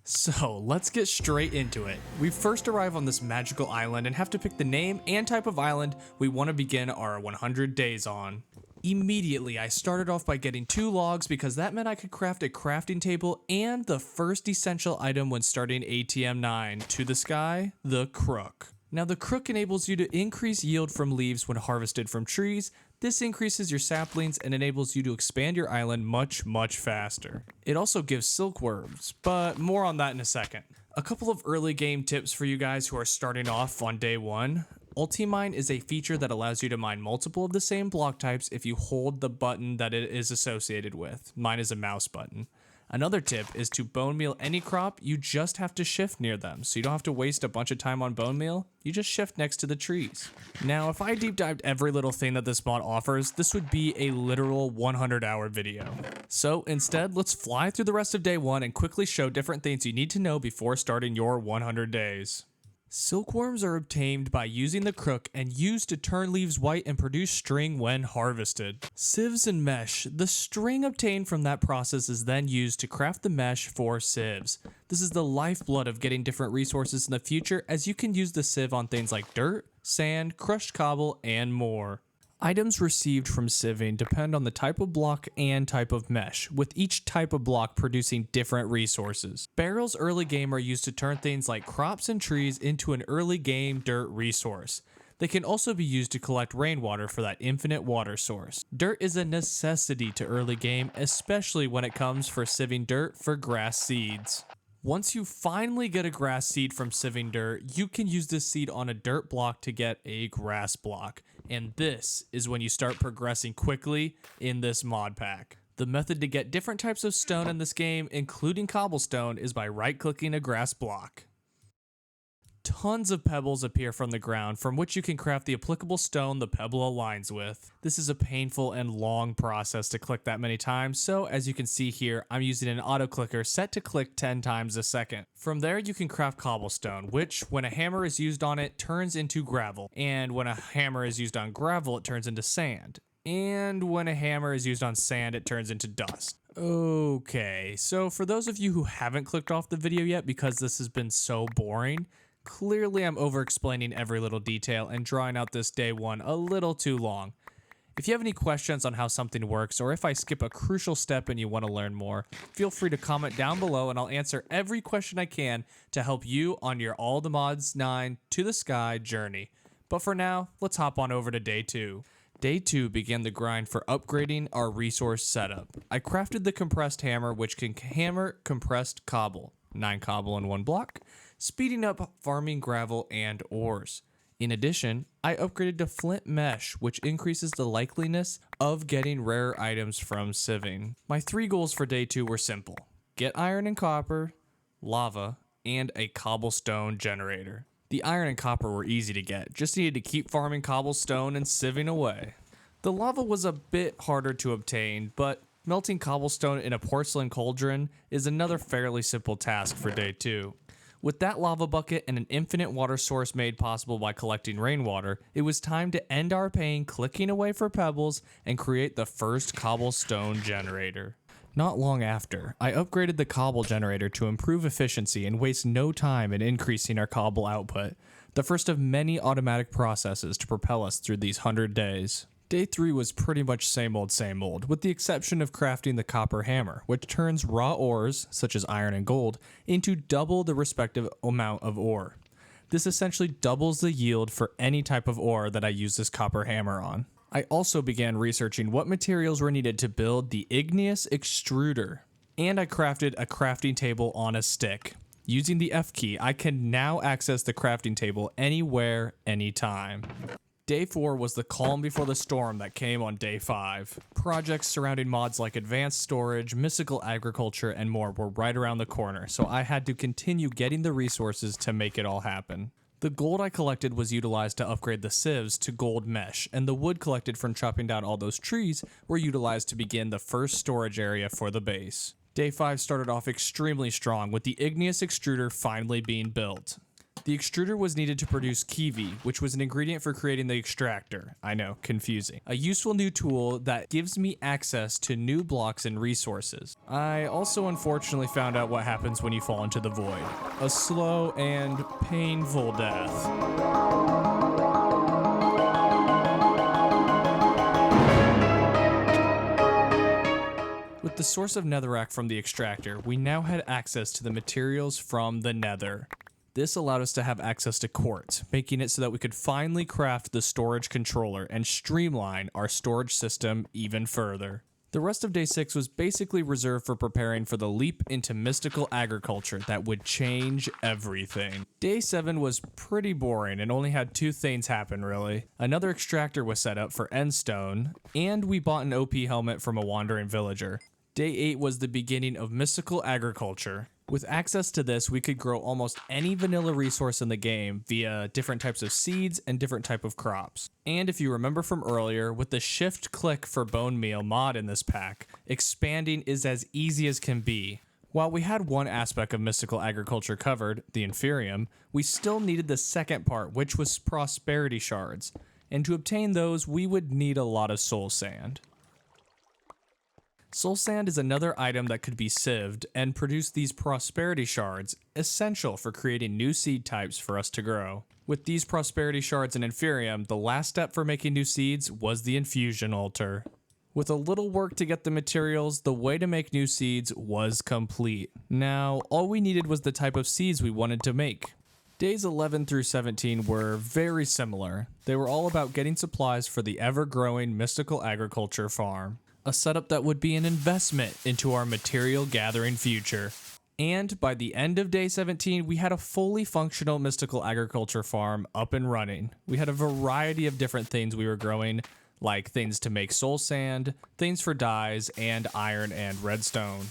So let's get straight into it. We first arrive on this magical island and have to pick the name and type of island we want to begin our 100 days on. Immediately, I started off by getting 2 logs because that meant I could craft a crafting table and the first essential item when starting ATM 9, to the sky, the crook. Now the crook enables you to increase yield from leaves when harvested from trees. This increases your saplings and enables you to expand your island much faster. It also gives silkworms, but more on that in a second. A couple of early game tips for you guys who are starting off on day 1. Ultimine is a feature that allows you to mine multiple of the same block types if you hold the button that it is associated with. Mine is a mouse button. Another tip is to bone meal any crop. You just have to shift near them, so you don't have to waste a bunch of time on bone meal. You just shift next to the trees. Now, if I deep dived every little thing that this mod offers, this would be a literal 100-hour video. So instead, let's fly through the rest of day 1 and quickly show different things you need to know before starting your 100 days. Silkworms are obtained by using the crook and used to turn leaves white and produce string when harvested. Sieves and mesh. The string obtained from that process is then used to craft the mesh for sieves. This is the lifeblood of getting different resources in the future, as you can use the sieve on things like dirt, sand, crushed cobble, and more. Items received from sieving depend on the type of block and type of mesh, with each type of block producing different resources. Barrels early game are used to turn things like crops and trees into an early game dirt resource. They can also be used to collect rainwater for that infinite water source. Dirt is a necessity to early game, especially when it comes for sieving dirt for grass seeds. Once you finally get a grass seed from sieving dirt, you can use this seed on a dirt block to get a grass block. And this is when you start progressing quickly in this mod pack. The method to get different types of stone in this game, including cobblestone, is by right-clicking a grass block. Tons of pebbles appear from the ground, from which you can craft the applicable stone the pebble aligns with. This is a painful and long process to click that many times, so as you can see here, I'm using an auto clicker set to click 10 times a second. From there you can craft cobblestone, which when a hammer is used on it turns into gravel, and when a hammer is used on gravel it turns into sand, and when a hammer is used on sand it turns into dust. Okay, so for those of you who haven't clicked off the video yet because this has been so boring, clearly I'm over-explaining every little detail and drawing out this day 1 a little too long. If you have any questions on how something works, or if I skip a crucial step and you want to learn more, feel free to comment down below and I'll answer every question I can to help you on your All the Mods 9 to the Sky journey. But for now, let's hop on over to day 2. Day 2 began the grind for upgrading our resource setup. I crafted the compressed hammer, which can hammer compressed cobble, 9 cobble in 1 block, speeding up farming gravel and ores. In addition, I upgraded to flint mesh, which increases the likeliness of getting rare items from sieving. My 3 goals for day 2 were simple: get iron and copper, lava, and a cobblestone generator. The iron and copper were easy to get, just needed to keep farming cobblestone and sieving away. The lava was a bit harder to obtain, but melting cobblestone in a porcelain cauldron is another fairly simple task for day 2. With that lava bucket and an infinite water source made possible by collecting rainwater, it was time to end our pain clicking away for pebbles and create the first cobblestone generator. Not long after, I upgraded the cobble generator to improve efficiency and waste no time in increasing our cobble output, the first of many automatic processes to propel us through these 100 days. Day 3 was pretty much same old, with the exception of crafting the copper hammer, which turns raw ores, such as iron and gold, into double the respective amount of ore. This essentially doubles the yield for any type of ore that I use this copper hammer on. I also began researching what materials were needed to build the igneous extruder, and I crafted a crafting table on a stick. Using the F key, I can now access the crafting table anywhere, anytime. Day 4 was the calm before the storm that came on day 5. Projects surrounding mods like advanced storage, mystical agriculture, and more were right around the corner, so I had to continue getting the resources to make it all happen. The gold I collected was utilized to upgrade the sieves to gold mesh, and the wood collected from chopping down all those trees were utilized to begin the first storage area for the base. Day 5 started off extremely strong, with the igneous extruder finally being built. The extruder was needed to produce kiwi, which was an ingredient for creating the extractor. I know, confusing. A useful new tool that gives me access to new blocks and resources. I also unfortunately found out what happens when you fall into the void. A slow and painful death. With the source of netherrack from the extractor, we now had access to the materials from the nether. This allowed us to have access to quartz, making it so that we could finally craft the storage controller and streamline our storage system even further. The rest of day 6 was basically reserved for preparing for the leap into mystical agriculture that would change everything. Day 7 was pretty boring and only had 2 things happen really. Another extractor was set up for endstone, and we bought an OP helmet from a wandering villager. Day 8 was the beginning of mystical agriculture. With access to this, we could grow almost any vanilla resource in the game via different types of seeds and different type of crops. And if you remember from earlier, with the shift click for bone meal mod in this pack, expanding is as easy as can be. While we had one aspect of mystical agriculture covered, the Inferium, we still needed the second part, which was prosperity shards. And to obtain those, we would need a lot of soul sand. Soul sand is another item that could be sieved and produce these prosperity shards, essential for creating new seed types for us to grow. With these prosperity shards in Inferium, the last step for making new seeds was the infusion altar. With a little work to get the materials, the way to make new seeds was complete. Now, all we needed was the type of seeds we wanted to make. Days 11 through 17 were very similar. They were all about getting supplies for the ever-growing mystical agriculture farm. A setup that would be an investment into our material gathering future. And by the end of day 17, we had a fully functional mystical agriculture farm up and running. We had a variety of different things we were growing, like things to make soul sand, things for dyes, and iron and redstone.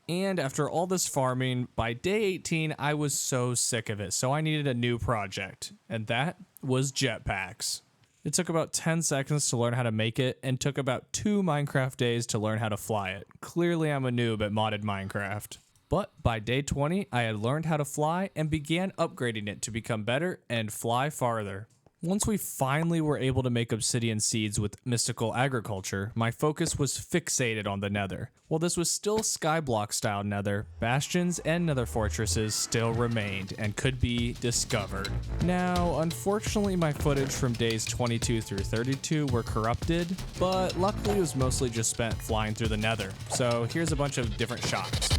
And after all this farming, by day 18, I was so sick of it, so I needed a new project, and that was jetpacks. It took about 10 seconds to learn how to make it, and took about 2 Minecraft days to learn how to fly it. Clearly I'm a noob at modded Minecraft. But by day 20, I had learned how to fly and began upgrading it to become better and fly farther. Once we finally were able to make obsidian seeds with mystical agriculture, my focus was fixated on the nether. While this was still skyblock style nether, bastions and nether fortresses still remained and could be discovered. Now, unfortunately my footage from days 22 through 32 were corrupted, but luckily it was mostly just spent flying through the nether. So here's a bunch of different shots.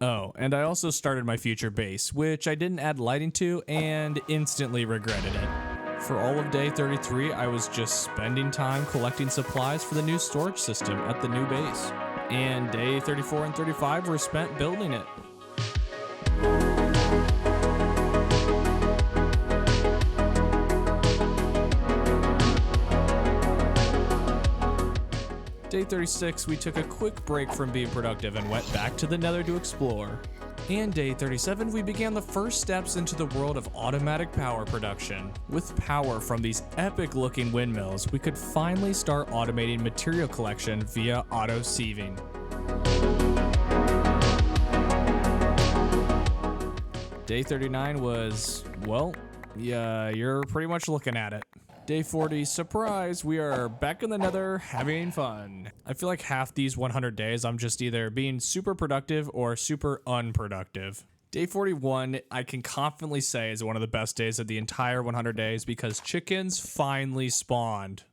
Oh, and I also started my future base, which I didn't add lighting to and instantly regretted it. For all of day 33, I was just spending time collecting supplies for the new storage system at the new base. And day 34 and 35 were spent building it. Day 36, we took a quick break from being productive and went back to the nether to explore. And day 37, we began the first steps into the world of automatic power production. With power from these epic looking windmills, we could finally start automating material collection via auto sieving. Day 39 was, well, yeah, you're pretty much looking at it. Day 40, surprise, we are back in the nether having fun. I feel like half these 100 days I'm just either being super productive or super unproductive. Day 41, I can confidently say is one of the best days of the entire 100 days because chickens finally spawned.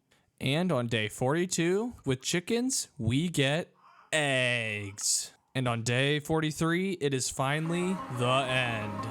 And on day 42, with chickens, we get eggs. And on day 43, it is finally the end.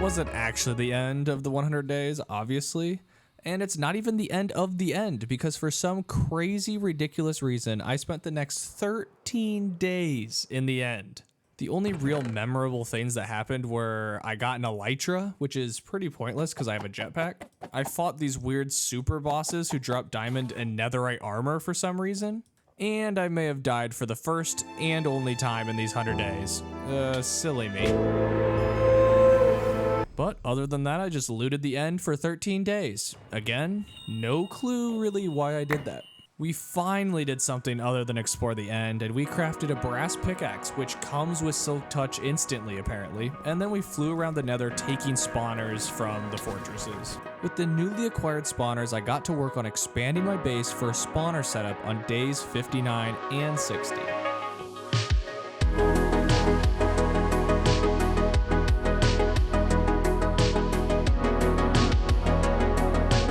Wasn't actually the end of the 100 days, obviously, And it's not even the end of the end, because for some crazy, ridiculous reason, I spent the next 13 days in the end. The only real memorable things that happened were I got an elytra, which is pretty pointless because I have a jetpack. I fought these weird super bosses who drop diamond and netherite armor for some reason. And I may have died for the first and only time in these 100 days. Silly me. But other than that, I just looted the end for 13 days. Again, no clue really why I did that. We finally did something other than explore the end, and we crafted a brass pickaxe, which comes with Silk Touch instantly apparently, and then we flew around the nether taking spawners from the fortresses. With the newly acquired spawners, I got to work on expanding my base for a spawner setup on days 59 and 60.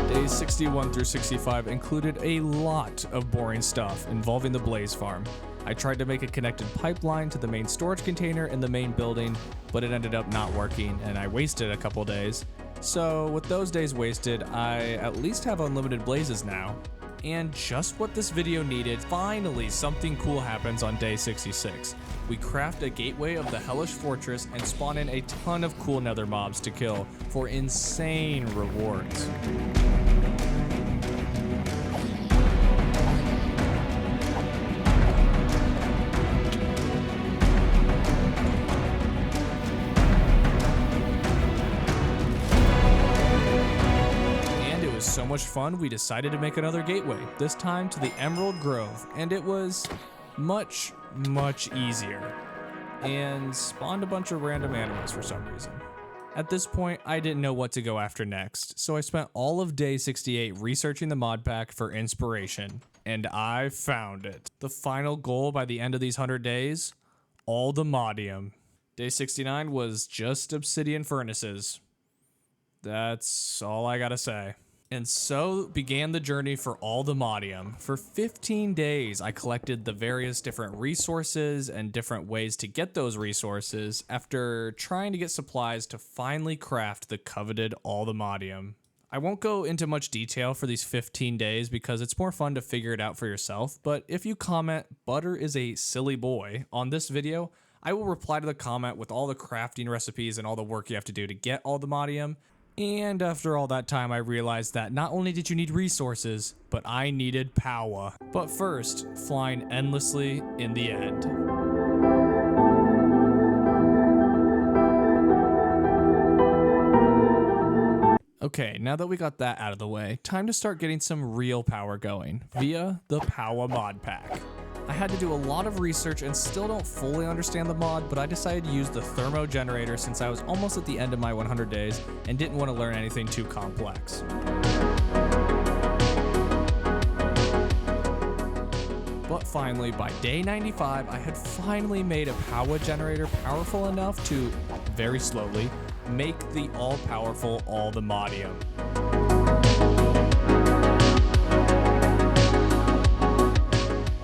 Days 61 through 65 included a lot of boring stuff involving the Blaze Farm. I tried to make a connected pipeline to the main storage container in the main building, but it ended up not working and I wasted a couple days. So with those days wasted, I at least have unlimited blazes now. And just what this video needed, finally something cool happens on day 66. We craft a gateway of the Hellish Fortress and spawn in a ton of cool nether mobs to kill for insane rewards. So much fun, we decided to make another gateway, this time to the Emerald Grove, and it was much easier, and spawned a bunch of random animals for some reason. At this point, I didn't know what to go after next, so I spent all of day 68 researching the mod pack for inspiration, and I found it. The final goal by the end of these 100 days, all the modium. Day 69 was just obsidian furnaces. That's all I gotta say. And so began the journey for all the modium. For 15 days, I collected the various different resources and different ways to get those resources after trying to get supplies to finally craft the coveted all the modium. I won't go into much detail for these 15 days because it's more fun to figure it out for yourself, but if you comment "Butter is a silly boy" on this video, I will reply to the comment with all the crafting recipes and all the work you have to do to get all the modium. And after all that time, I realized that not only did you need resources, but I needed power. But first, flying endlessly in the end. Okay, now that we got that out of the way, time to start getting some real power going via the Power Mod Pack. I had to do a lot of research and still don't fully understand the mod, but I decided to use the thermo generator since I was almost at the end of my 100 days and didn't want to learn anything too complex. But finally, by day 95, I had finally made a power generator powerful enough to, very slowly, make the all-powerful all the modium.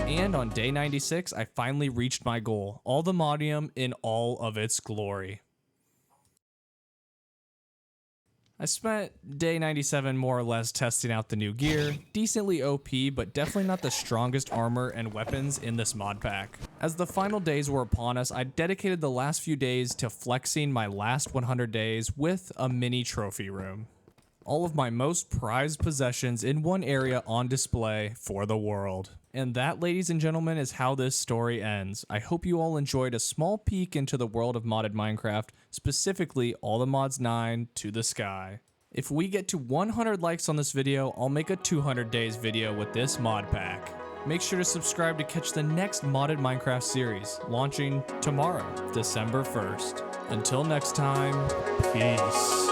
And on day 96, I finally reached my goal, all the modium in all of its glory. I spent day 97 more or less testing out the new gear, decently OP, but definitely not the strongest armor and weapons in this mod pack. As the final days were upon us, I dedicated the last few days to flexing my last 100 days with a mini trophy room. All of my most prized possessions in one area on display for the world. And that, ladies and gentlemen, is how this story ends. I hope you all enjoyed a small peek into the world of modded Minecraft, specifically All the Mods 9 to the sky. If we get to 100 likes on this video, I'll make a 200 days video with this mod pack. Make sure to subscribe to catch the next modded Minecraft series, launching tomorrow, December 1st. Until next time, peace.